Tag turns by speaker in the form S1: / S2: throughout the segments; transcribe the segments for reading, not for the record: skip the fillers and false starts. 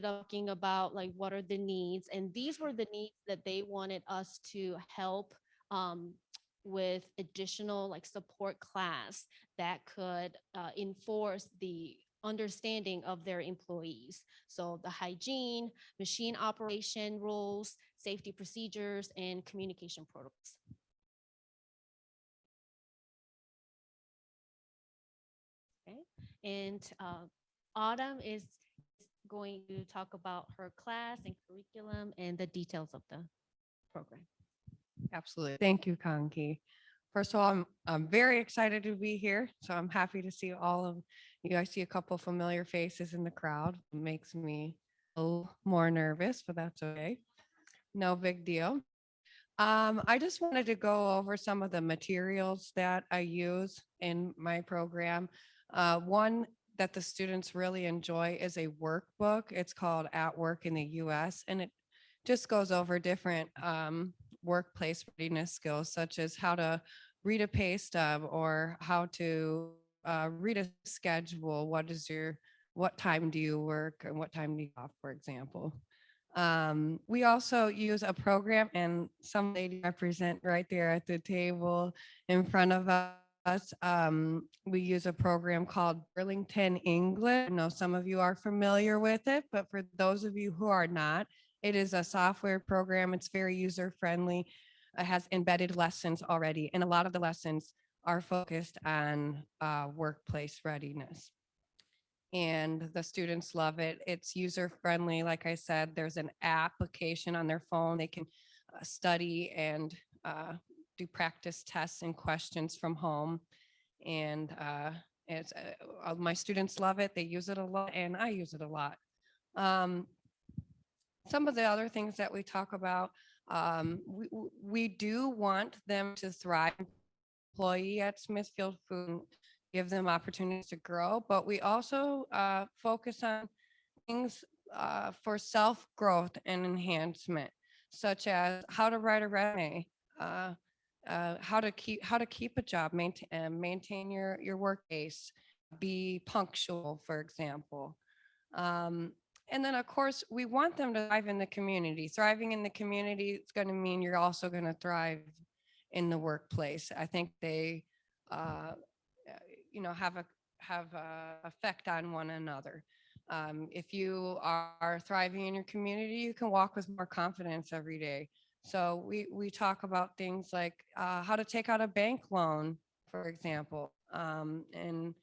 S1: talking about like what are the needs, and these were the needs that they wanted us to help um, with additional like support class that could enforce the understanding of their employees. So the hygiene, machine operation rules, safety procedures, and communication protocols. Okay. And Autumn is going to talk about her class and curriculum and the details of the program.
S2: Absolutely. Thank you, Kanki. First of all, I'm very excited to be here. So I'm happy to see all of you. I see a couple familiar faces in the crowd. It makes me a little more nervous, but that's okay. No big deal. I just wanted to go over some of the materials that I use in my program. One that the students really enjoy is a workbook. It's called At Work in the US, and it just goes over different workplace readiness skills, such as how to read a pay stub or how to read a schedule. What time do you work and what time do you off, for example. We also use a program, and some lady represent right there at the table in front of us. We use a program called Burlington English. I know some of you are familiar with it, but for those of you who are not, it is a software program. It's very user friendly. It has embedded lessons already, and a lot of the lessons are focused on workplace readiness, and the students love it. It's user friendly. Like I said, there's an application on their phone. They can study and do practice tests and questions from home. And my students love it. They use it a lot, and I use it a lot. Um, some of the other things that we talk about, we do want them to thrive, employee at Smithfield Food, give them opportunities to grow, but we also focus on things for self growth and enhancement, such as how to write a resume, uh, how to keep a job, maintain your work pace, be punctual, for example. Um, and then, of course, we want them to thrive in the community. Thriving in the community is going to mean you're also going to thrive in the workplace. I think they, uh, have a effect on one another. If you are thriving in your community, you can walk with more confidence every day. So we talk about things like how to take out a bank loan, for example, and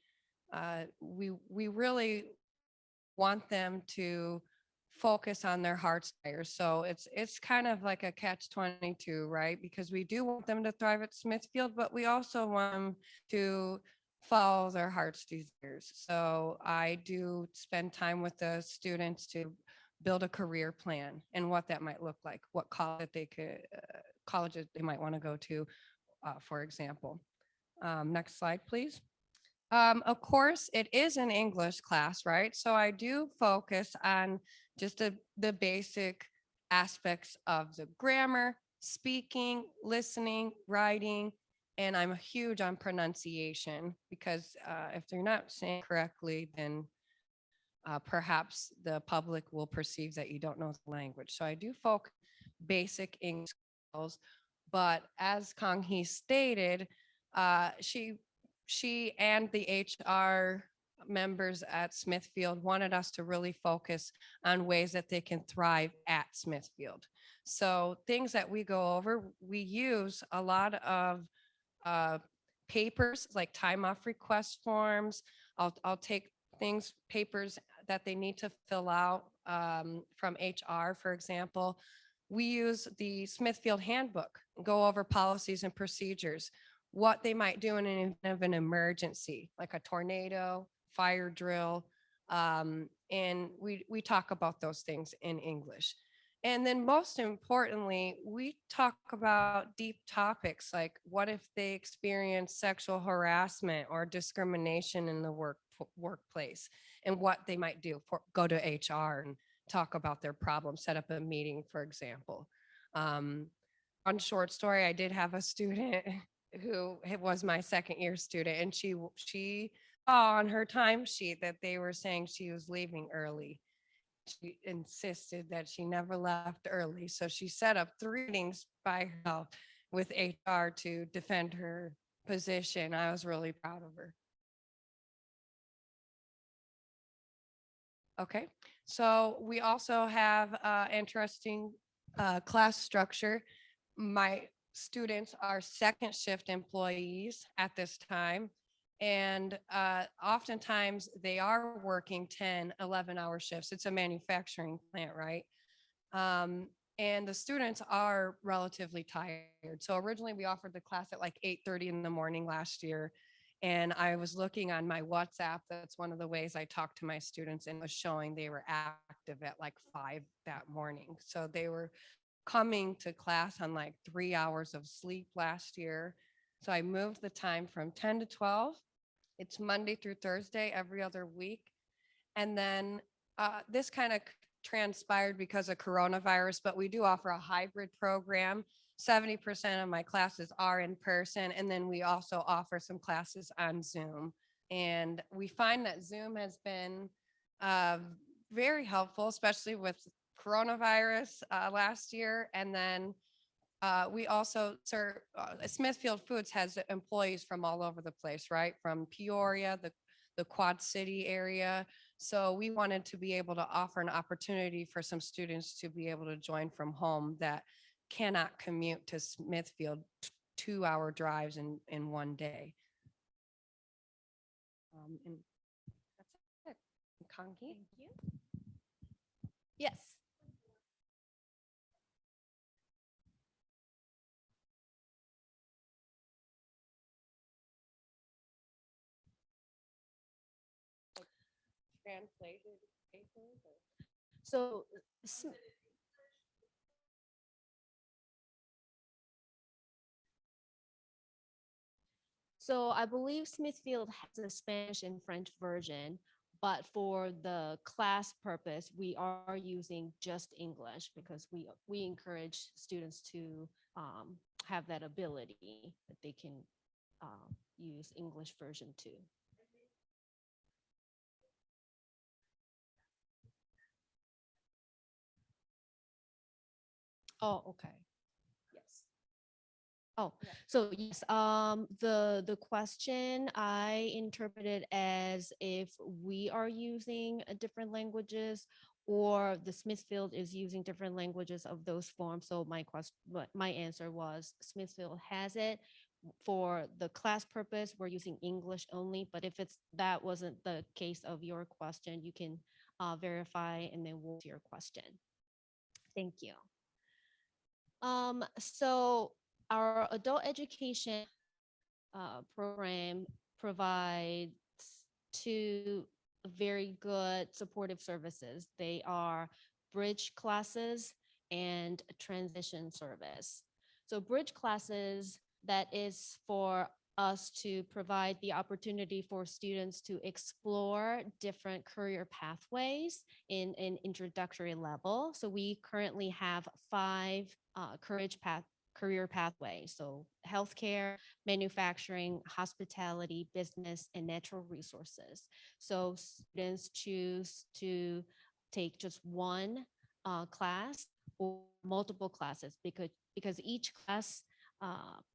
S2: we really want them to focus on their heart's desires. So it's kind of like a catch 22, right? Because we do want them to thrive at Smithfield, but we also want them to follow their heart's desires. So I do spend time with the students to build a career plan and what that might look like, what colleges they might want to go to, for example. Next slide, please. Of course, it is an English class, right? So I do focus on just the basic aspects of the grammar, speaking, listening, writing, and I'm huge on pronunciation because if they're not saying correctly, then perhaps the public will perceive that you don't know the language. So I do focus basic English skills, but as Kang Hee stated, she and the HR members at Smithfield wanted us to really focus on ways that they can thrive at Smithfield. So things that we go over, we use a lot of uh, papers like time off request forms. I'll take papers that they need to fill out from HR, for example. We use the Smithfield handbook, go over policies and procedures, what they might do in an event of an emergency, like a tornado, fire drill. And we talk about those things in English. And then most importantly, we talk about deep topics like what if they experience sexual harassment or discrimination in the workplace, and what they might do for go to HR and talk about their problem, set up a meeting, for example. Um, on short story, I did have a student who was my second year student, and she saw on her timesheet that they were saying she was leaving early. she insisted that she never left early. So she set up 3 meetings by herself with HR to defend her position. I was really proud of her. Okay, so we also have interesting class structure. My students are second shift employees at this time. And oftentimes they are working 10, 11-hour shifts. It's a manufacturing plant, right? Um, and the students are relatively tired. So originally we offered the class at like 8:30 in the morning last year. And I was looking on my WhatsApp. That's one of the ways I talk to my students, and was showing they were active at like 5 that morning. So they were coming to class on like 3 hours of sleep last year. So I moved the time from 10 to 12. It's Monday through Thursday every other week. And then this kind of transpired because of coronavirus, but we do offer a hybrid program. 70% of my classes are in person, and then we also offer some classes on Zoom. And we find that Zoom has been uh, very helpful, especially with coronavirus last year. And then we also serve, Smithfield Foods has employees from all over the place, right? From Peoria, the Quad City area. So we wanted to be able to offer an opportunity for some students to be able to join from home that cannot commute to Smithfield 2-hour drives in one day. And that's it. Kangi?
S1: Thank you. Yes.
S2: Translated papers or?
S1: So, I believe Smithfield has a Spanish and French version, but for the class purpose, we are using just English because we encourage students to have that ability that they can use English version too. Oh, okay. Yes. Oh,
S2: Yeah.
S1: so yes, the question I interpreted as if we are using different languages or the Smithfield is using different languages of those forms. So my question, my answer was Smithfield has it. For the class purpose, we're using English only, but if it's that wasn't the case of your question, you can verify and then we'll to your question. Thank you. So our adult education program provides two very good supportive services. They are bridge classes and transition service. So bridge classes, that is for us to provide the opportunity for students to explore different career pathways in an introductory level. So we currently have 5 career pathways. So healthcare, manufacturing, hospitality, business, and natural resources. So students choose to take just one class or multiple classes because each class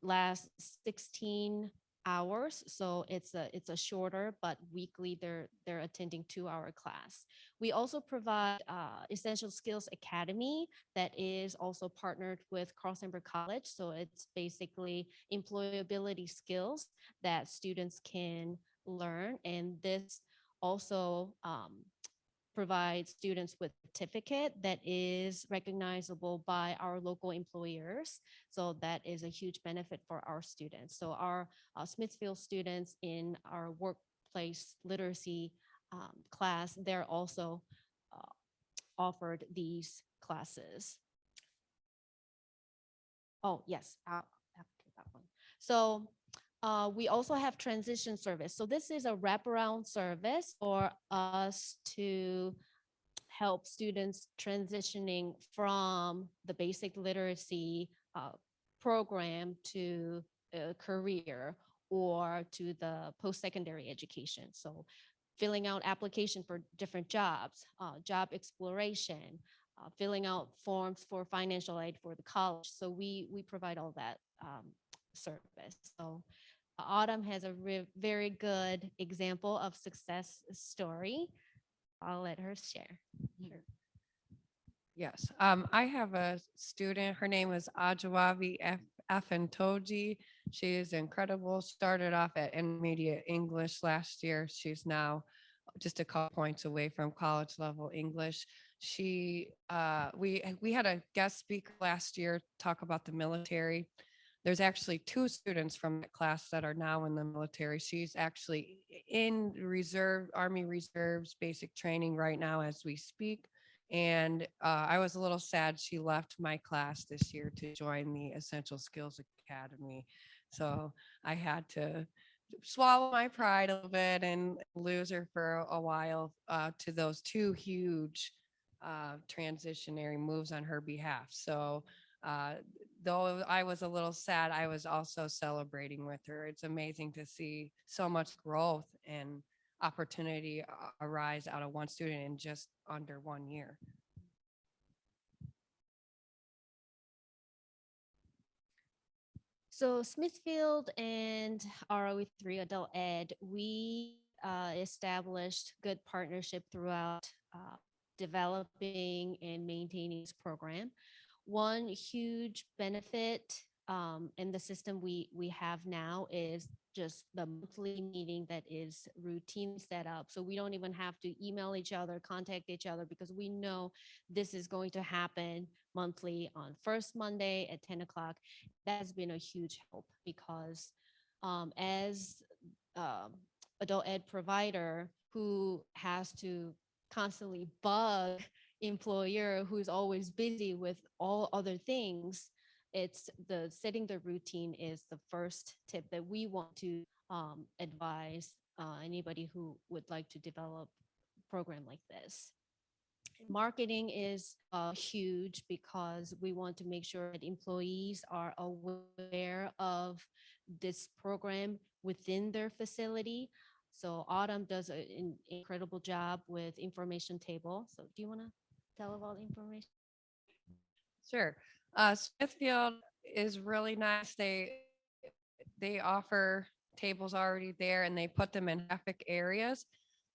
S1: lasts 16 hours, so it's a shorter but weekly they're attending 2-hour class. We also provide Essential Skills Academy that is also partnered with Carl Sandburg College, so it's basically employability skills that students can learn, and this also provide students with certificate that is recognizable by our local employers. So that is a huge benefit for our students. So our Smithfield students in our workplace literacy class, they're also uh, offered these classes. Oh, yes, I'll have to take that one. So we also have transition service. So this is a wraparound service for us to help students transitioning from the basic literacy program to a career or to the post-secondary education. So filling out application for different jobs, job exploration, filling out forms for financial aid for the college. So we provide all that service. So Autumn has a very good example of success story. I'll let her share. Sure.
S2: Yes. I have a student. Her name is Ajawavi Afantoji. She is incredible. Started off at intermediate English last year. She's now just a couple points away from college level English. She we had a guest speaker last year talk about the military. There's actually two students from that class that are now in the military. She's actually in reserve, Army Reserves basic training right now as we speak. And I was a little sad she left my class this year to join the Essential Skills Academy. So I had to swallow my pride a little bit and lose her for a while to those two huge transitionary moves on her behalf. So uh, though I was a little sad, I was also celebrating with her. It's amazing to see so much growth and opportunity arise out of one student in just under 1 year.
S1: So Smithfield and ROE3 Adult Ed, we established good partnership throughout developing and maintaining this program. One huge benefit in the system we have now is just the monthly meeting that is routine set up. So we don't even have to email each other, contact each other, because we know this is going to happen monthly on first Monday at 10 o'clock. That has been a huge help because as um, adult ed provider who has to constantly bug employer who's always busy with all other things, it's the setting the routine is the first tip that we want to advise anybody who would like to develop a program like this. Marketing is huge because we want to make sure that employees are aware of this program within their facility. So Autumn does an incredible job with information table. So do you want to tell about information?
S2: Sure. Smithfield is really nice. They offer tables already there and they put them in traffic areas.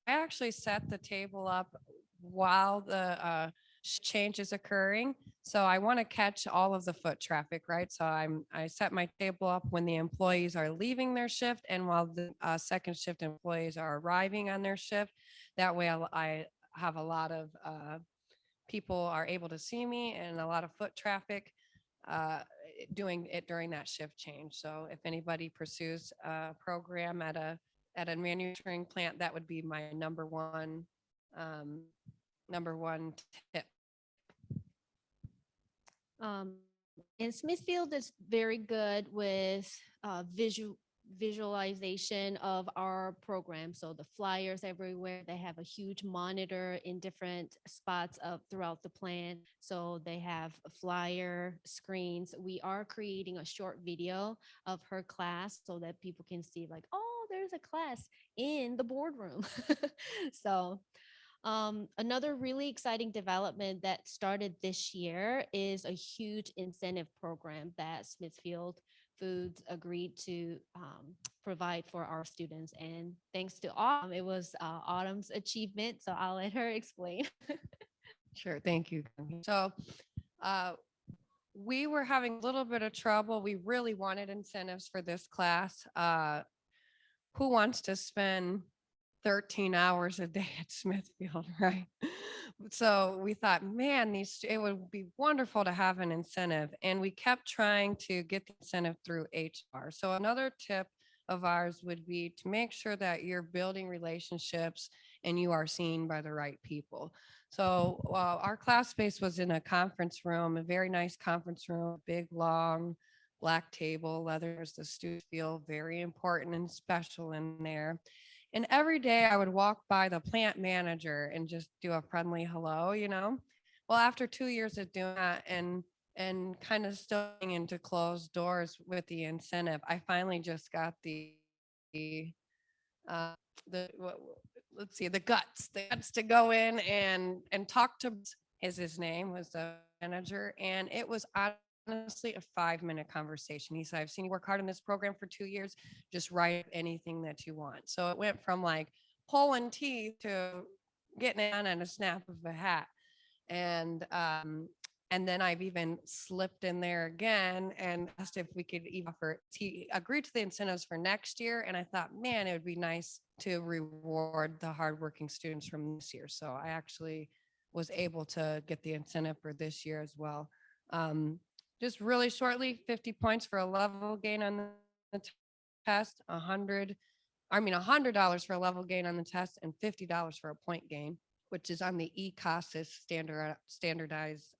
S2: I actually set the table up while the change is occurring. So I want to catch all of the foot traffic, right? So I set my table up when the employees are leaving their shift and while the second shift employees are arriving on their shift. That way I have a lot of people are able to see me and a lot of foot traffic uh, doing it during that shift change. So if anybody pursues a program at a manufacturing plant, that would be my um, number one tip.
S1: Um, and Smithfield is very good with visualization of our program. So the flyers everywhere, they have a huge monitor in different spots of throughout the plant. So they have flyer screens. We are creating a short video of her class so that people can see like, oh, there's a class in the boardroom. So another really exciting development that started this year is a huge incentive program that Smithfield Foods agreed to provide for our students. And thanks to Autumn, it was Autumn's achievement. So I'll let her explain.
S2: Sure. Thank you. So uh, we were having a little bit of trouble. We really wanted incentives for this class. Who wants to spend 13 hours a day at Smithfield, right? So we thought, man, it would be wonderful to have an incentive. And we kept trying to get the incentive through HR. So another tip of ours would be to make sure that you're building relationships and you are seen by the right people. So our class space was in a conference room, a very nice conference room, big, long, black table, leathers. The students feel very important and special in there. And every day I would walk by the plant manager and just do a friendly hello, you know. Well, after 2 years of doing that and kind of stumbling into closed doors with the incentive, I finally just got the uh, the let's see, the guts to go in and talk to his name was the manager. And it was honestly a 5-minute conversation. He said, I've seen you work hard in this program for 2 years. Just write anything that you want. So it went from like pulling teeth to getting it on a snap of a hat. And then I've even slipped in there again and asked if we could even offer. He agreed to the incentives for next year, and I thought, man, it would be nice to reward the hardworking students from this year. So I actually was able to get the incentive for this year as well. Just really shortly, 50 points for a level gain on the test, $100 for a level gain on the test, and $50 for a point gain, which is on the ECASIS standardized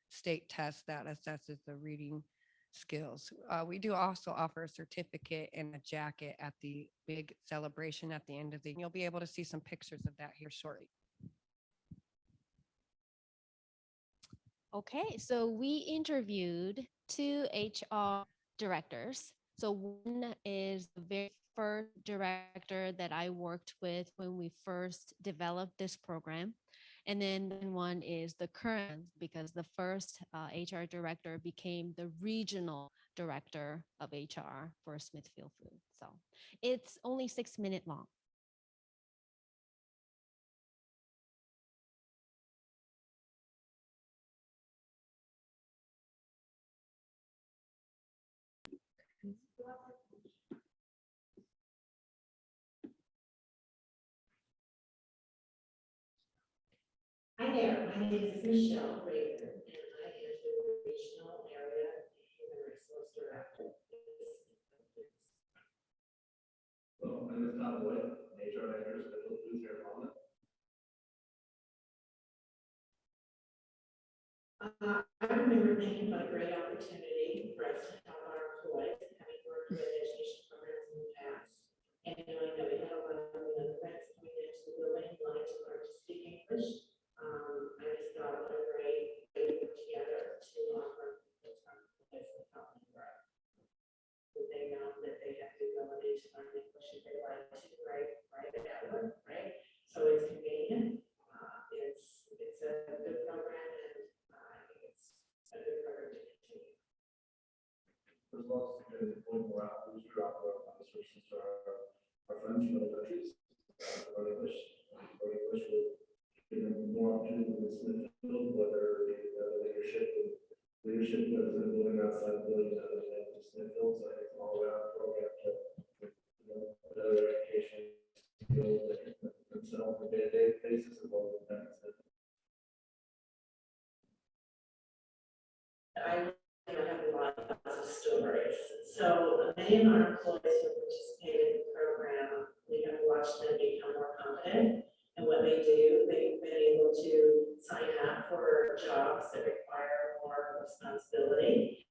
S2: state test that assesses the reading skills. We do also offer a certificate and a jacket at the big celebration at the end of the year. You'll be able to see some pictures of that here shortly.
S1: Okay, so we interviewed 2 HR directors. So one is the very first director that I worked with when we first developed this program. And then one is the current, because the first HR director became the regional director of HR for Smithfield Food. So it's only 6 minutes long.
S3: Hi there, my name is Michelle Raven, and I am the Regional Area Human Resource Director.
S4: Hello, my name is Tom Boyd, HR Director of Smithfield Foods here in Holland.
S3: I remember thinking what a great opportunity for us to help our employees, having worked with education programs in the past, and knowing that we had a lot of friends coming into the building who wanted to learn to speak English. I just thought what a great way to work together to offer those employees and help them grow. They know that they have the ability to learn English if they like to, right at work, right? So it's convenient. It's a good program, and I think it's a good program to continue.
S4: There's lots of good point more out, we should offer our resources to our friends from other countries. Learn English will give them more opportunities in Smithfield, whether leadership that is in the building outside the building, other than Smithfield. So it's all around program to better education skills themselves on a day-to-day basis as well as the
S3: I have lots of stories. So many of our employees who participate in the program, we have watched them become more confident in what they do. They've been able to sign up for jobs that require more responsibility.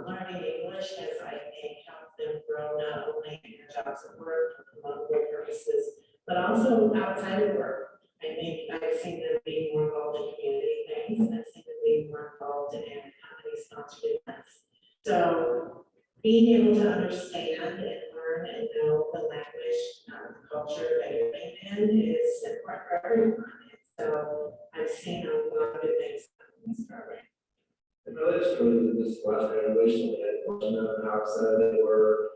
S3: Learning English has, I think, helped them grow not only in their jobs at work for promotional purposes, but also outside of work. I think I've seen them be more involved in community things. I've seen them be more involved in company-sponsored events. So being able to understand and learn and know the language, the culture that you're living in is important for everyone. So I've seen a lot of good things in this program.
S4: And really just really this last graduation, they had how excited they were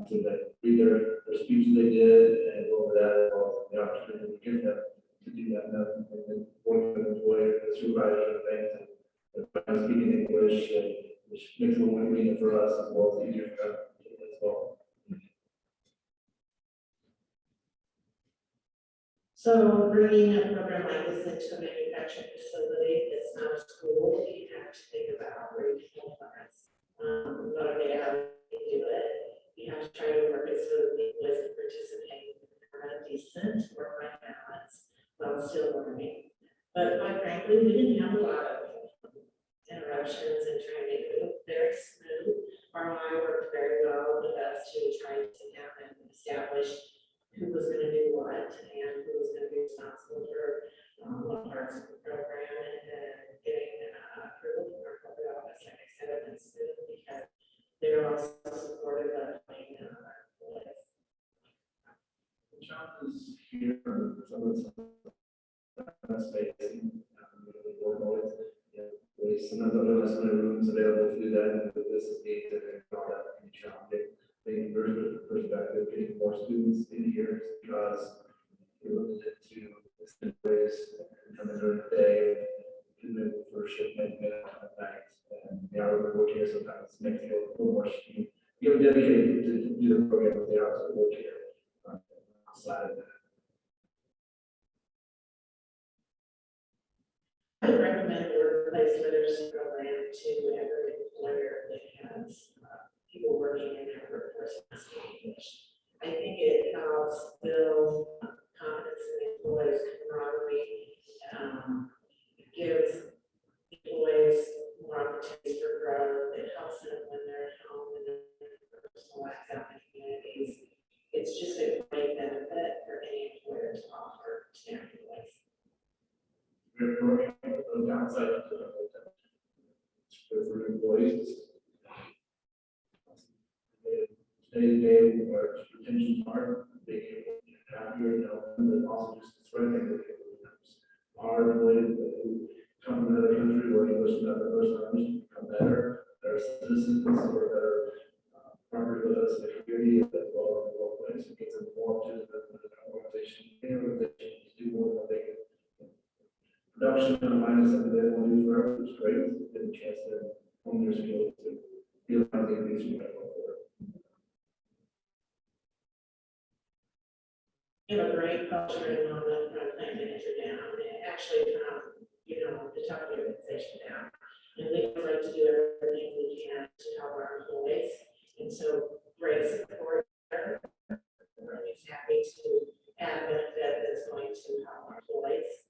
S4: to read their speech they did and go over that, well, the opportunity to give them to do that and then working with an employer, the supervisor and things, and speaking English, which makes it a little convenient for us as well as easier for them as well.
S3: So bringing a program like this into a manufacturing facility that's not a school, you have to think about where you can funds. Motivate how you do it. You have to try to work it so that the employees can participate in a decent work-life balance while still learning. But quite frankly, we didn't have a lot of interruptions and trying to move very smooth. ROI worked very well with us to try to sit down and establish who was going to do what and who was going to be responsible for what parts of the program, and then getting approval from our corporate office, like I said, and smooth because they're also supportive of playing our employees.
S4: The challenges here some of the space. Sometimes don't have some rooms available to do that, but this is neat and all that can be challenging. Thinking perspective, getting more students in here because we're looking into different ways coming during the day, and then for shipment at night. And the hour we're working here sometimes makes it a little more steep. You're dedicated to do the program with the hours of work here outside of that.
S3: I recommend Workplace Literacy Program to every employer that has people working in their workforce speaking English. I think it helps build confidence in the employees' camaraderie. It gives employees more opportunities for growth. It helps them when they're at home and their personal lives out in the communities. It's just a great benefit for any employer to offer to their employees.
S4: We're program on the downside for employees. Day-to-day, our retention hard, they get happier, and also just threatening our employees who come from another country where English is not their first language become better, their citizens or their partners with us in the community as well as the workplace. It gets them more to the organization, to do more than they can. Production on minus something they want to use forever is great. Get a chance to hone their skills to feel like they can use it.
S3: We have a great culture and moment from plant manager down. And actually, the top of the organization down. And we like to do everything we can to help our employees. And so great support. Everybody's happy to add a benefit that's going to help our employees.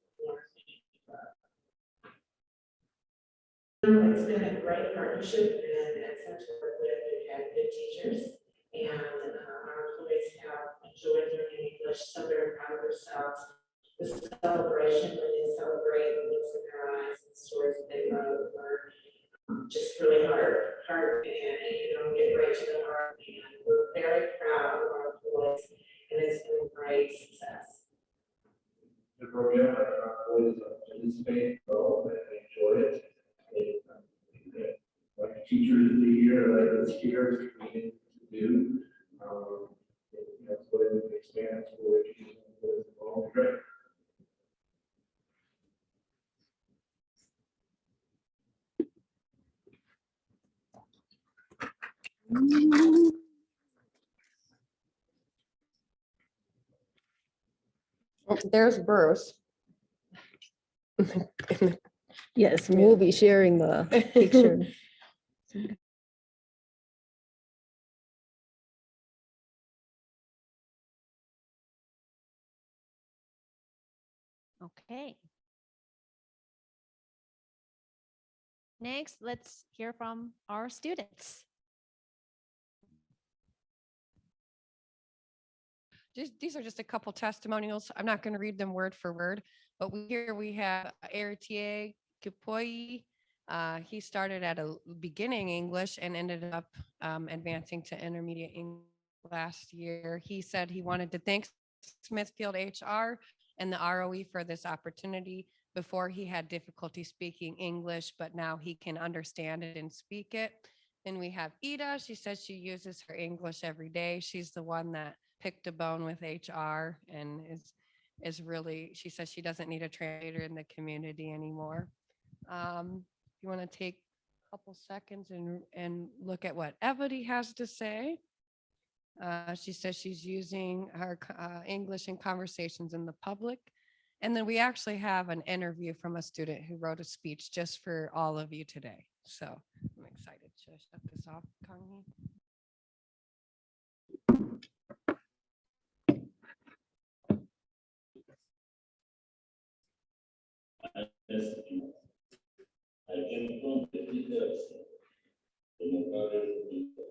S3: It's been a great partnership and excellent to work with. We've had good teachers, and our employees have enjoyed learning English, so they're proud of themselves. The celebration when they celebrate, the looks in their eyes, and the stories that they wrote were just really heart and get right to the heart. And we're very proud of our employees, and it's been a great success.
S4: The program, our employees participate, grow, and enjoy it. Like teachers of the year, like the skiers to do. That's what it expands for education. Great.
S2: Oh, there's Bruce.
S5: Yes, we'll be sharing the picture.
S1: Okay. Next, let's hear from our students.
S2: These are just a couple testimonials. I'm not going to read them word for word, but here we have Eritier Kipoyi. He started at a beginning English and ended up advancing to intermediate English last year. He said he wanted to thank Smithfield HR and the ROE for this opportunity. Before he had difficulty speaking English, but now he can understand it and speak it. Then we have Ida. She says she uses her English every day. She's the one that picked a bone with HR and is really, she says she doesn't need a translator in the community anymore. You want to take a couple seconds and look at what Ebony has to say. She says she's using her English in conversations in the public. And then we actually have an interview from a student who wrote a speech just for all of you today. So I'm excited to shut this off, Kanghi.
S6: I came from the leaders, democratic people.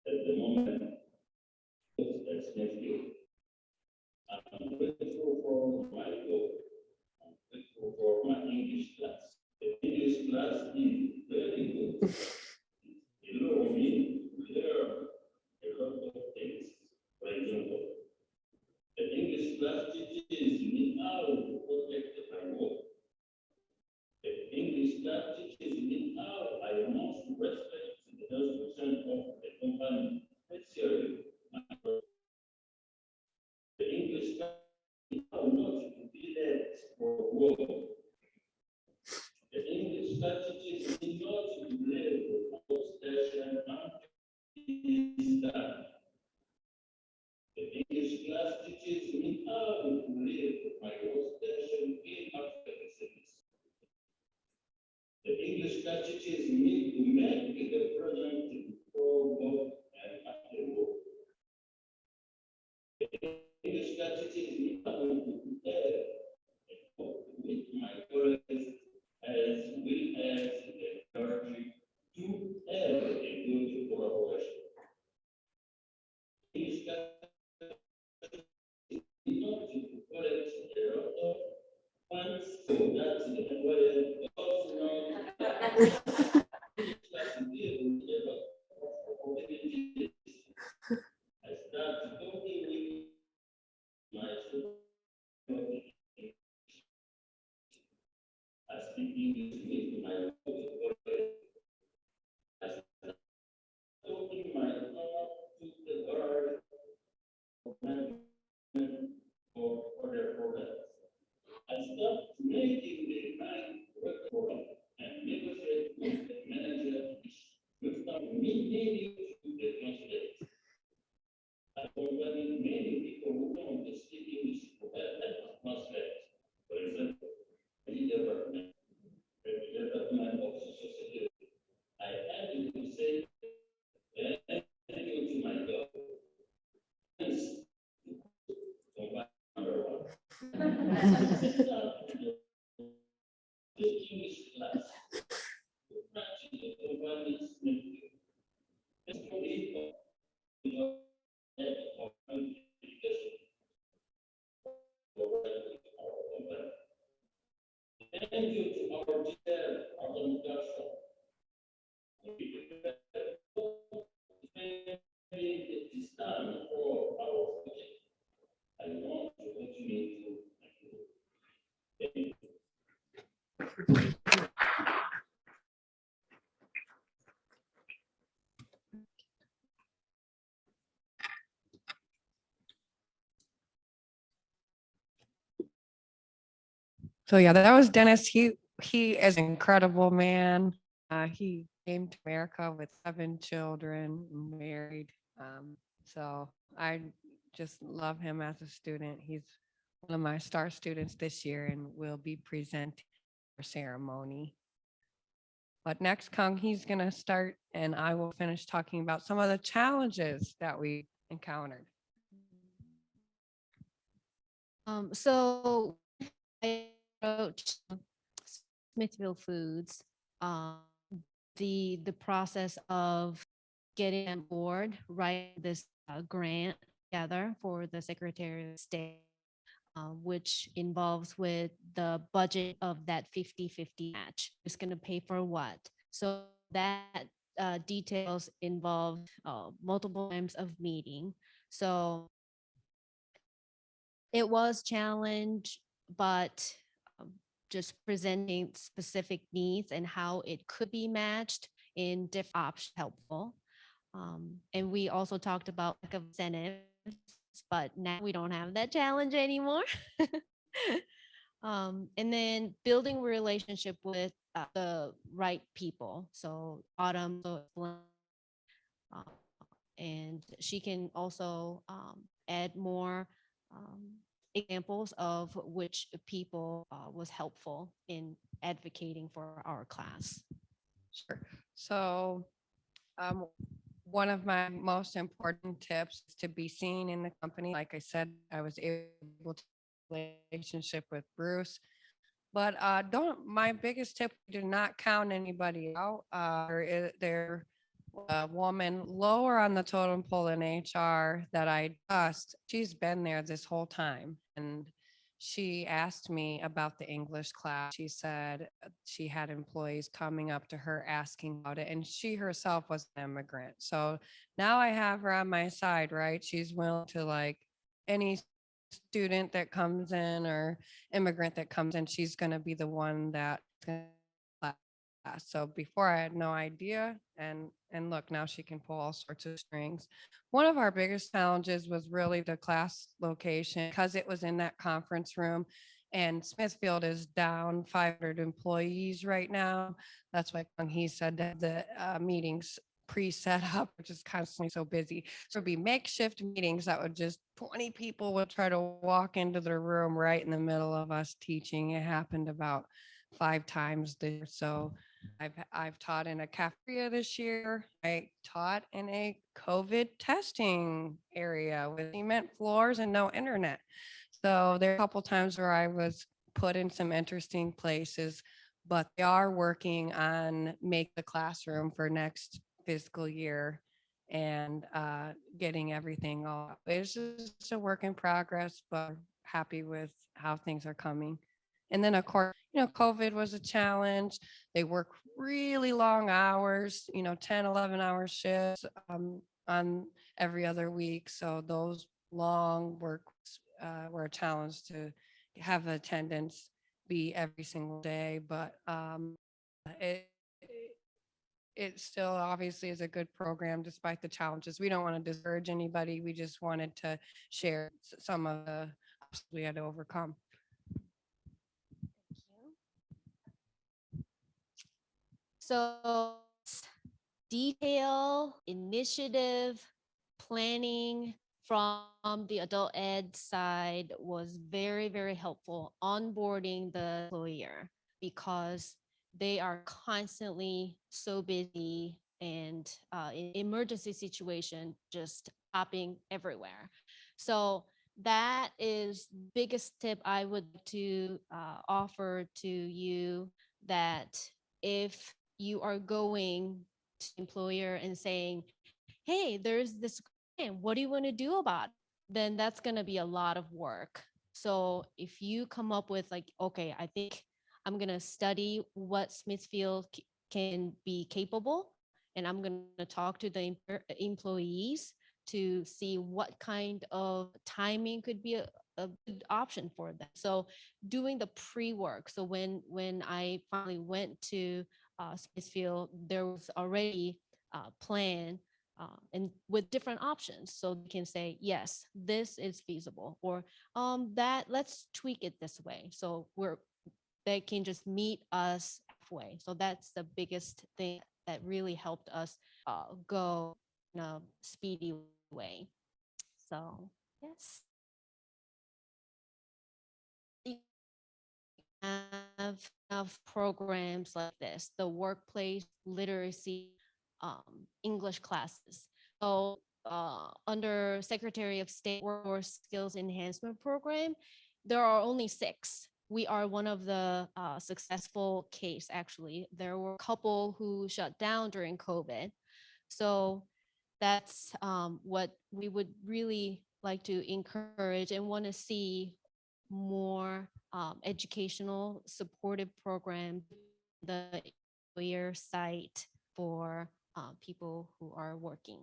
S6: At the moment, at Smithfield, I'm grateful for my work. I'm grateful for my English class. The English class is very good. You know me, we learn a lot of things. For example, the English class teachers in I must respect the 30% of the company. Sincerely, the English class are not to be led for work. The English class teachers need not to be led for station and staff. The English class teachers need to live my workstation in after the service. The English class teachers need to make the present before work and after work. The English class teachers need to prepare with my colleagues as well as the clergy to have a good collaboration. English class not to correct the author once so that the employer also know class deal with a lot of opportunities. I start talking with my students. I speak English with my colleagues. I start talking my thought to the guard for their products. I stopped making the mind work for me and negotiate with the manager, which stopped me needing to the translate. I accompany many people who want to speak English for that translate. For example, the department of social security. I had to say thank you to my dog. Thanks to number one. Sit down the English class. Practice the company's Smithfield. This committee of education for our company. Thank you to our chair, our Joshua. This time for our project. I want to continue to thank you.
S2: So yeah, that was Dennis. He is an incredible man. He came to America with 7 children, married. So I just love him as a student. He's one of my star students this year and will be presenting for ceremony. But next, Kong, he's going to start and I will finish talking about some of the challenges that we encountered.
S1: So I approached Smithfield Foods, the process of getting on board, write this grant together for the Secretary of State, which involves with the budget of that 50-50 match. It's going to pay for what? So that details involved multiple times of meeting. So it was challenge, but just presenting specific needs and how it could be matched in different options helpful. And we also talked about lack of incentives, but now we don't have that challenge anymore. And then building relationship with the right people. So Autumn, and she can also add more examples of which people was helpful in advocating for our class.
S2: Sure. So one of my most important tips is to be seen in the company. Like I said, I was able to relationship with Bruce, but my biggest tip, do not count anybody out. They're a woman lower on the totem pole in HR that she's been there this whole time. And she asked me about the English class. She said she had employees coming up to her asking about it, and she herself was an immigrant. So now I have her on my side, right? She's willing to, like, any student that comes in or immigrant that comes in, she's going to be the one that So before I had no idea, and look, now she can pull all sorts of strings. One of our biggest challenges was really the class location because it was in that conference room, and Smithfield is down 500 employees right now. That's why he said that the meetings pre-set up, which is constantly so busy. So it'd be makeshift meetings that would just 20 people would try to walk into the room right in the middle of us teaching. It happened about 5 times there. So I've taught in a cafeteria this year. I taught in a COVID testing area with cement floors and no internet. So there are a couple times where I was put in some interesting places, but they are working on make the classroom for next fiscal year and getting everything all. It's just a work in progress, but happy with how things are coming. And then of course, COVID was a challenge. They work really long hours, 10, 11-hour shifts on every other week. So those long works were a challenge to have attendance be every single day. But it, it still obviously is a good program despite the challenges. We don't want to discourage anybody. We just wanted to share some of the obstacles we had to overcome.
S1: So detail, initiative, planning from the adult ed side was very, very helpful onboarding the employer because they are constantly so busy and in emergency situation just popping everywhere. So that is biggest tip I would to offer to you, that if you are going to employer and saying, hey, there's this grant, what do you want to do about it? Then that's going to be a lot of work. So if you come up with like, okay, I think I'm going to study what Smithfield can be capable, and I'm going to talk to the employees to see what kind of timing could be a good option for them. So doing the pre-work. So when I finally went to Smithfield, there was already a plan and with different options. So they can say, yes, this is feasible, or that let's tweak it this way. So they can just meet us halfway. So that's the biggest thing that really helped us go in a speedy way. So yes. Have programs like this, the workplace literacy English classes. So under Secretary of State Workforce Skills Enhancement Program, there are only 6. We are one of the successful case, actually. There were a couple who shut down during COVID. So that's what we would really like to encourage and want to see more educational supportive program, the employer site for people who are working.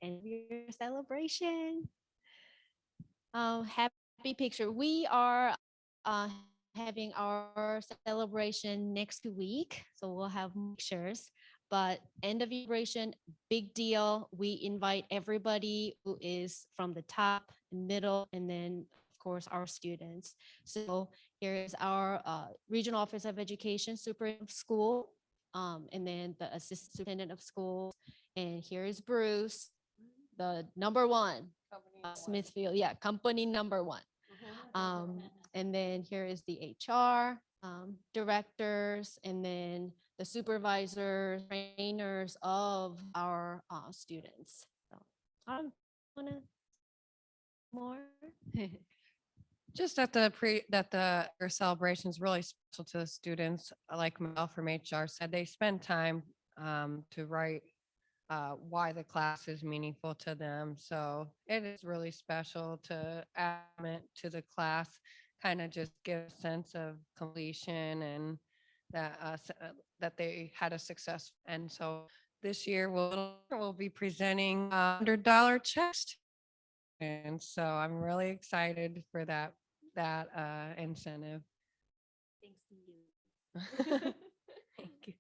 S1: And your celebration. Happy picture. We are having our celebration next week, so we'll have pictures. But end of celebration, big deal. We invite everybody who is from the top, middle, and then of course our students. So here is our regional office of education, superintendent of school, and then the assistant superintendent of schools. And here is Bruce, the number one, Smithfield, yeah, company number one. And then here is the HR directors, and then the supervisors, trainers of our students. So I want to more.
S2: Just that their celebration is really special to the students. Like Mel from HR said, they spend time to write why the class is meaningful to them. So it is really special to add it to the class, kind of just give a sense of completion and that they had a success. And so this year we'll be presenting $100 checks. And so I'm really excited for that incentive.
S1: Thanks to you.
S2: Thank you.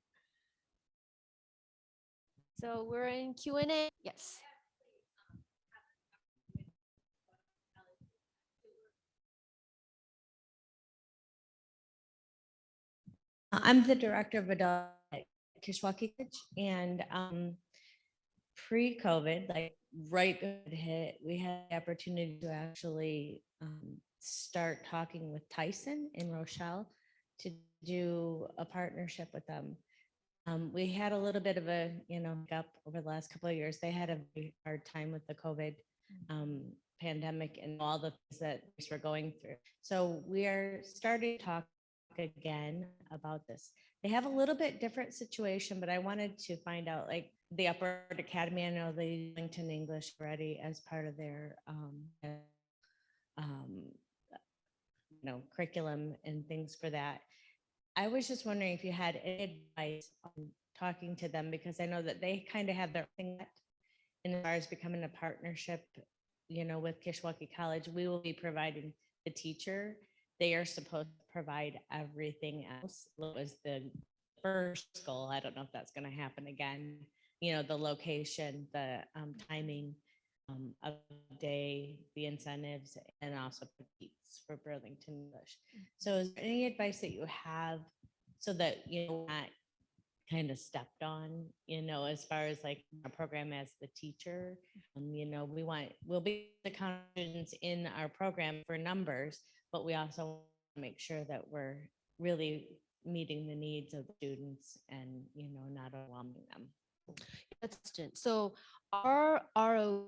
S1: So we're in Q&A. Yes.
S7: I'm the director of adult at Kishwaukee College, and pre-COVID, like right when it hit, we had the opportunity to actually start talking with Tyson in Rochelle to do a partnership with them. We had a little bit of a, gap over the last couple of years. They had a very hard time with the COVID pandemic and all the things that we're going through. So we are starting to talk again about this. They have a little bit different situation, but I wanted to find out, like the Upward Academy, I know they LinkedIn English already as part of their curriculum and things for that. I was just wondering if you had any advice on talking to them, because I know that they kind of have their thing in as far as becoming a partnership, with Kishwaukee College. We will be providing the teacher. They are supposed to provide everything else. What was the first goal? I don't know if that's going to happen again. The location, the timing of the day, the incentives, and also competes for Burlington English. So is there any advice that you have so that not kind of stepped on, as far as like our program as the teacher? We'll be the students in our program for numbers, but we also want to make sure that we're really meeting the needs of the students and, not overwhelming them.
S1: That's interesting. So our ROE,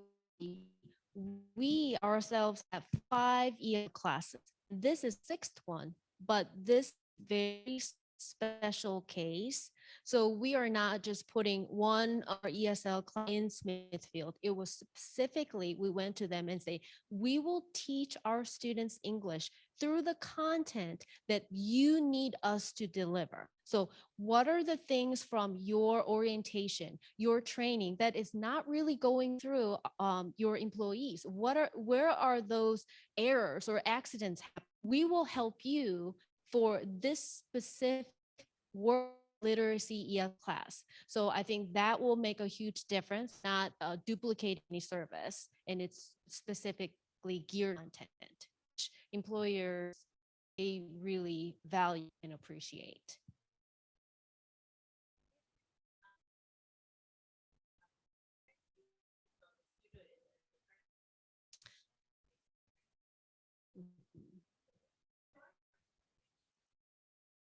S1: we ourselves have 5 ESL classes. This is 6th one, but this very special case. So we are not just putting one of our ESL class in Smithfield. It was specifically, we went to them and say, we will teach our students English through the content that you need us to deliver. So what are the things from your orientation, your training that is not really going through your employees? Where are those errors or accidents happening? We will help you for this specific work literacy ESL class. So I think that will make a huge difference, not duplicate any service, and it's specifically geared content, which employers, they really value and appreciate.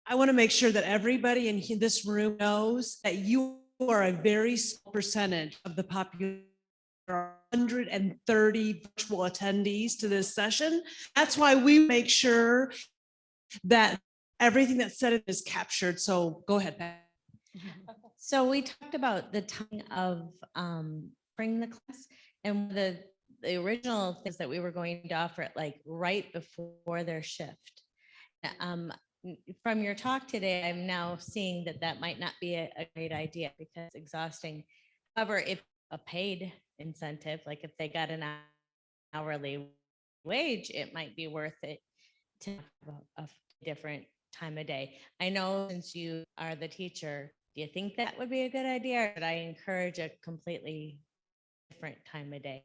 S8: I want to make sure that everybody in this room knows that you are a very small percentage of the population. There are 130 virtual attendees to this session. That's why we make sure that everything that's said is captured. So go ahead, Pat.
S7: So we talked about the time of bring the class, and the original things that we were going to offer it like right before their shift. From your talk today, I'm now seeing that might not be a great idea because it's exhausting. However, if a paid incentive, like if they got an hourly wage, it might be worth it to have a different time of day. I know since you are the teacher, do you think that would be a good idea? Or would I encourage a completely different time of day?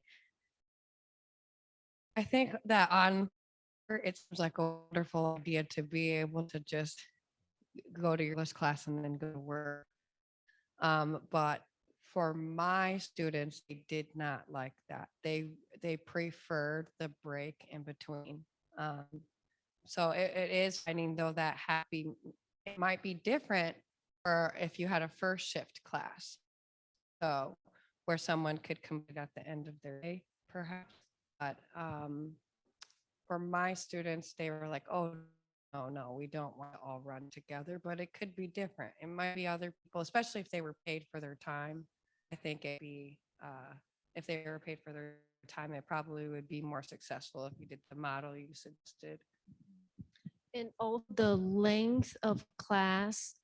S2: I think that it seems like a wonderful idea to be able to just go to your English class and then go to work. But for my students, they did not like that. They preferred the break in between. So it is finding though that happy, it might be different or if you had a first shift class. So where someone could come at the end of their day, perhaps. But for my students, they were like, oh, no, we don't want to all run together, but it could be different. It might be other people, especially if they were paid for their time. I think it'd be, if they were paid for their time, it probably would be more successful if you did the model you suggested.
S1: And all the length of class.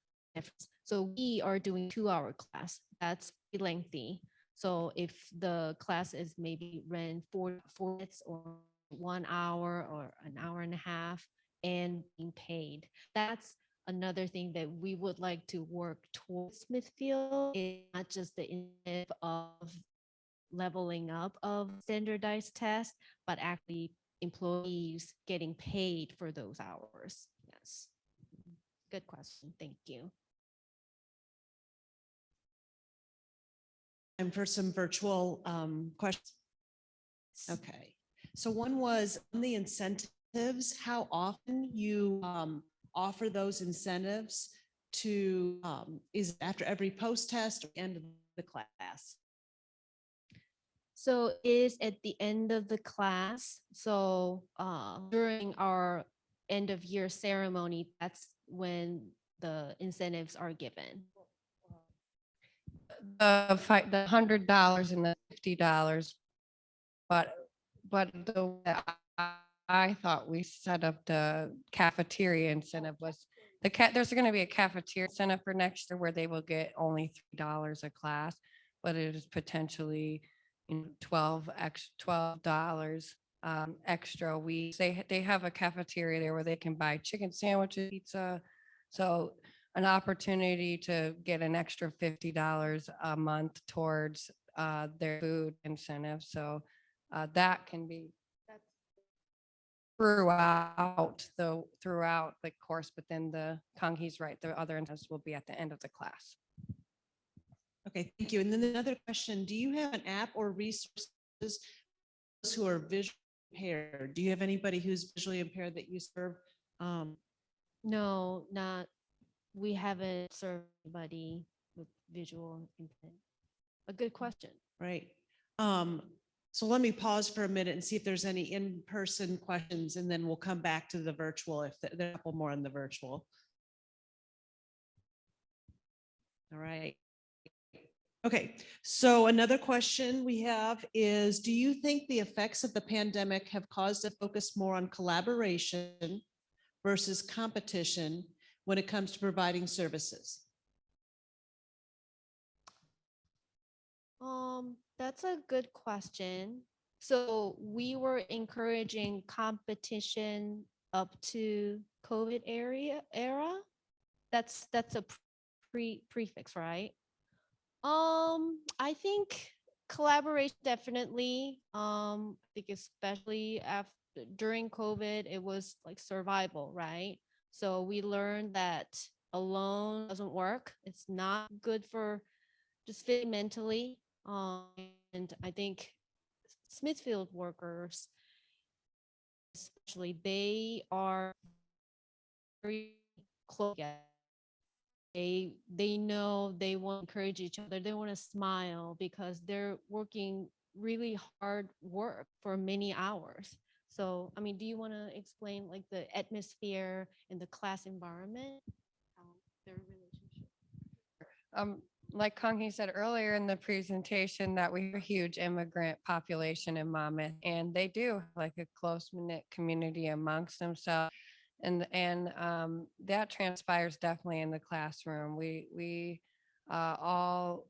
S1: So we are doing 2-hour class. That's lengthy. So if the class is maybe ran 4 minutes or 1 hour or an hour and a half and being paid, that's another thing that we would like to work towards Smithfield is not just the incentive of leveling up of standardized tests, but actually employees getting paid for those hours. Yes. Good question. Thank you.
S8: And for some virtual questions. Okay, so one was on the incentives, how often you offer those incentives to, is it after every post-test or end of the class?
S1: So is at the end of the class. So during our end of year ceremony, that's when the incentives are given.
S2: The $100 and the $50, but the way I thought we set up the cafeteria incentive was there's going to be a cafeteria incentive for next year where they will get only $3 a class, but it is potentially, $12 extra a week. They have a cafeteria there where they can buy chicken sandwiches, pizza. So an opportunity to get an extra $50 a month towards their food incentive. So that can be throughout the course, but then Kanghee's right, the other incentives will be at the end of the class.
S8: Okay, thank you. And then another question, do you have an app or resources for those who are visually impaired? Do you have anybody who's visually impaired that you serve?
S1: No, not, we haven't served anybody with visual input. A good question.
S8: Right. So let me pause for a minute and see if there's any in-person questions, and then we'll come back to the virtual if there are a couple more in the virtual. All right. Okay, so another question we have is, do you think the effects of the pandemic have caused a focus more on collaboration versus competition when it comes to providing services?
S1: That's a good question. So we were encouraging competition up to COVID era. That's a prefix, right? I think collaboration definitely. I think especially after during COVID, it was like survival, right? So we learned that alone doesn't work. It's not good for just fit mentally. And I think Smithfield workers, especially, they are very close together. They know they want to encourage each other. They want to smile because they're working really hard work for many hours. So, I mean, do you want to explain like the atmosphere and the class environment, how their relationship?
S2: Like Kanghi said earlier in the presentation, that we have a huge immigrant population in Monmouth, and they do have like a close knit community amongst themselves. And that transpires definitely in the classroom. We all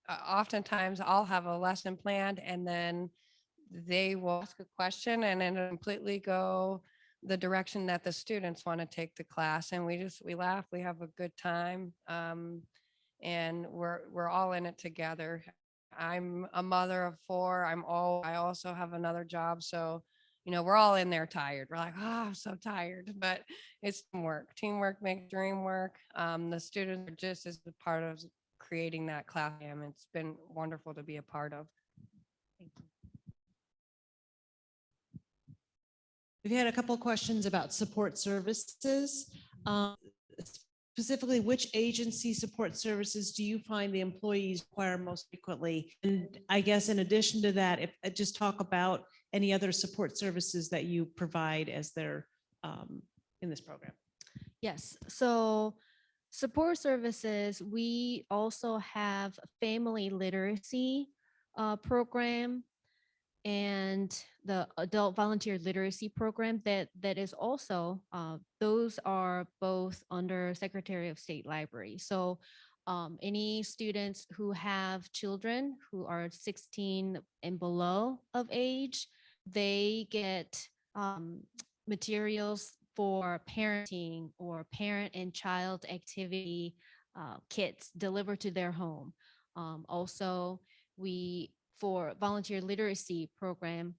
S2: oftentimes all have a lesson planned, and then they will ask a question and then completely go the direction that the students want to take the class, and we laugh, we have a good time, and we're all in it together. I'm a mother of 4. I also have another job, so we're all in there tired. We're like, oh, I'm so tired, but it's teamwork. Teamwork makes dream work. The students are just as a part of creating that class. And it's been wonderful to be a part of.
S1: Thank you.
S8: We've had a couple of questions about support services. Specifically, which agency support services do you find the employees require most frequently? And I guess in addition to that, if just talk about any other support services that you provide as they're in this program.
S1: Yes. So support services, we also have a family literacy program and the adult volunteer literacy program that is also those are both under Secretary of State Library. So any students who have children who are 16 and below of age, they get materials for parenting or parent and child activity kits delivered to their home. Also, we for volunteer literacy program,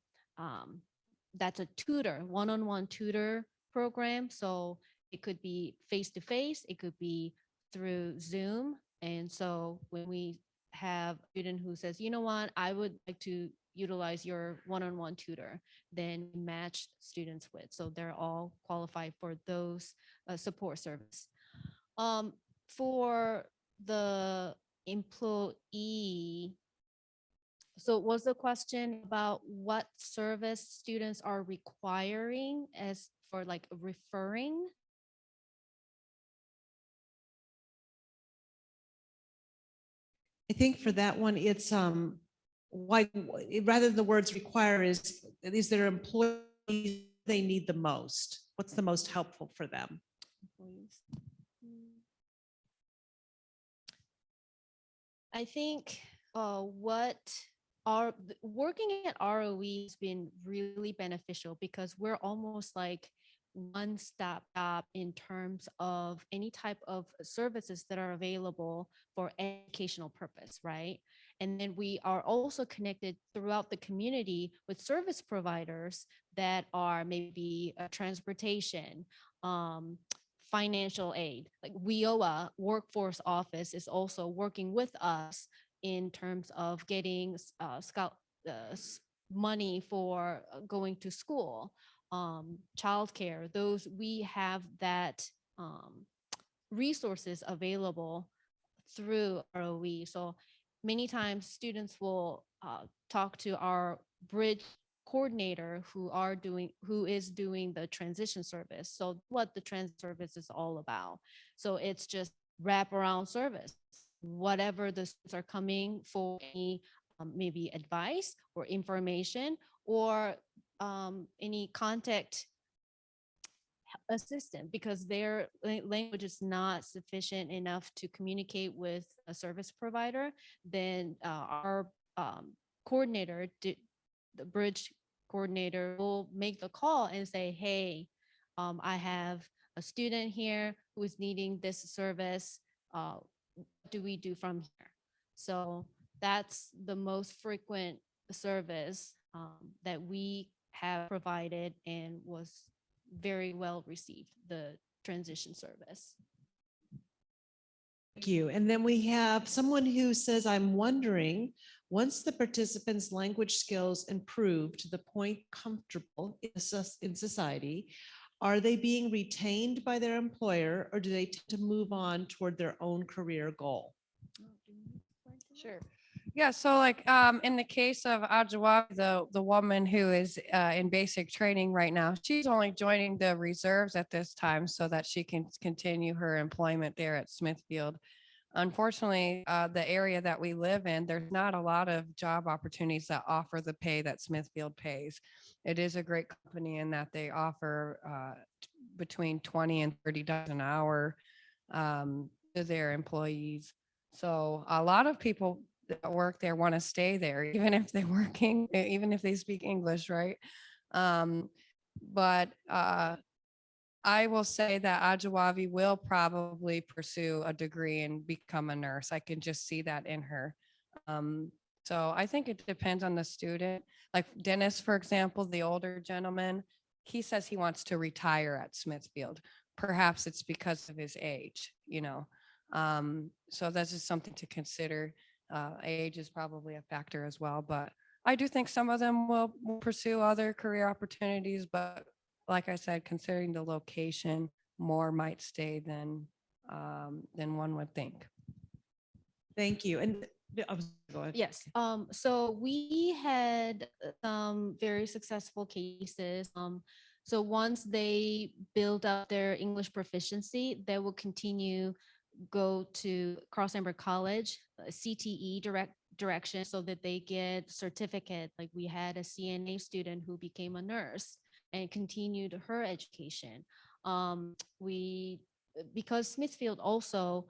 S1: that's a tutor, one-on-one tutor program. So it could be face to face, it could be through Zoom. And so when we have a student who says, you know what, I would like to utilize your one-on-one tutor, then we match students with. So they're all qualified for those support service. For the employee, so was the question about what service students are requiring as for like referring?
S8: I think for that one, it's why rather than the words require is their employees they need the most? What's the most helpful for them?
S1: Employees. I think what our working at ROE has been really beneficial because we're almost like one-stop shop in terms of any type of services that are available for educational purpose, right? And then we are also connected throughout the community with service providers that are maybe transportation, financial aid. Like WIOA Workforce Office is also working with us in terms of getting money for going to school, childcare. Those we have that resources available through ROE. So many times students will talk to our bridge coordinator who is doing the transition service. So what the transit service is all about. So it's just wraparound service. Whatever the students are coming for any maybe advice or information or any contact assistant because their language is not sufficient enough to communicate with a service provider, then our coordinator, the bridge coordinator, will make the call and say, hey, I have a student here who is needing this service. What do we do from here? So that's the most frequent service that we have provided and was very well received, the transition service.
S8: Thank you. And then we have someone who says, I'm wondering, once the participants' language skills improve to the point comfortable in society, are they being retained by their employer or do they tend to move on toward their own career goal?
S2: Sure. Yeah, so like in the case of Ajawa, the woman who is in basic training right now, she's only joining the reserves at this time so that she can continue her employment there at Smithfield. Unfortunately, the area that we live in, there's not a lot of job opportunities that offer the pay that Smithfield pays. It is a great company in that they offer between $20 and $30 an hour to their employees. So a lot of people that work there want to stay there, even if they're working, even if they speak English, right? But I will say that Ajawavi will probably pursue a degree and become a nurse. I can just see that in her. So I think it depends on the student. Like Dennis, for example, the older gentleman, he says he wants to retire at Smithfield. Perhaps it's because of his age, you know. So that's just something to consider. Age is probably a factor as well, but I do think some of them will pursue other career opportunities, but like I said, considering the location, more might stay than one would think.
S8: Thank you. And go ahead.
S1: Yes. So we had some very successful cases. So once they build up their English proficiency, they will continue go to Cross Amber College, CTE direction, so that they get certificate. Like we had a CNA student who became a nurse and continued her education. Because Smithfield also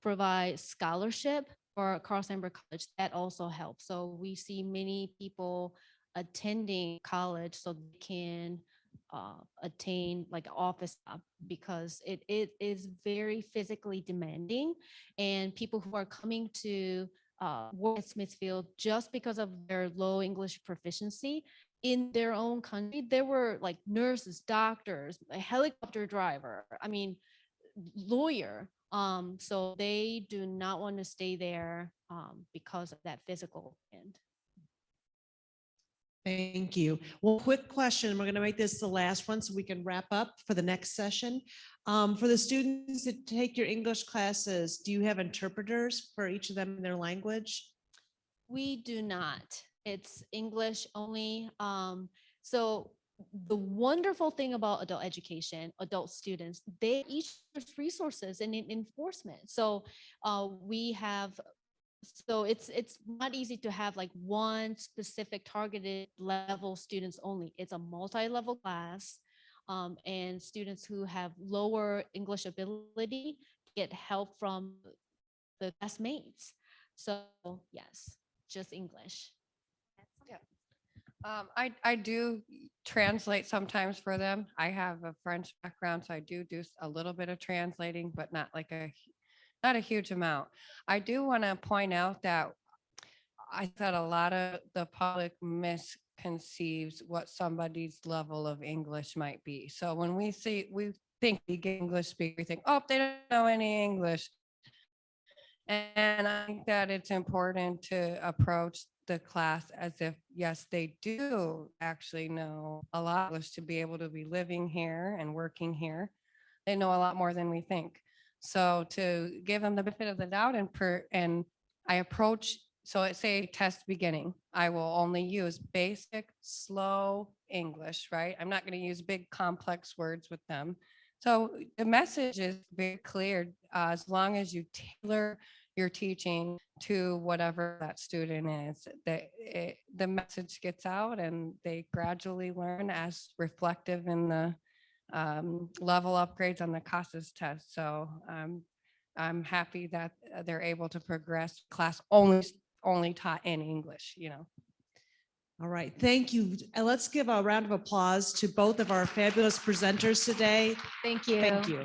S1: provides scholarship for Cross Amber College, that also helps. So we see many people attending college so they can attain like an office job because it is very physically demanding, and people who are coming to work at Smithfield just because of their low English proficiency in their own country, there were like nurses, doctors, a helicopter driver, I mean, lawyer. So they do not want to stay there because of that physical end.
S8: Thank you. Well, quick question. We're going to make this the last one so we can wrap up for the next session. For the students that take your English classes, do you have interpreters for each of them in their language?
S1: We do not. It's English only. So the wonderful thing about adult education, adult students, they each have resources and enforcement. So we have, so it's not easy to have like one specific targeted level students only. It's a multi-level class. And students who have lower English ability get help from the classmates. So yes, just English.
S2: I do translate sometimes for them. I have a French background, so I do a little bit of translating, but not like not a huge amount. I do want to point out that I thought a lot of the public misconceives what somebody's level of English might be. So when we think big English speaker, we think, oh, they don't know any English. And I think that it's important to approach the class as if, yes, they do actually know a lot of English to be able to be living here and working here. They know a lot more than we think. So to give them the benefit of the doubt and I approach, so let's say test beginning, I will only use basic, slow English, right? I'm not going to use big complex words with them. So the message is very clear, as long as you tailor your teaching to whatever that student is, the message gets out and they gradually learn as reflective in the level upgrades on the CASAS test. So I'm happy that they're able to progress. Class only taught in English, you know.
S8: All right, thank you. And let's give a round of applause to both of our fabulous presenters today.
S1: Thank you.
S8: Thank you.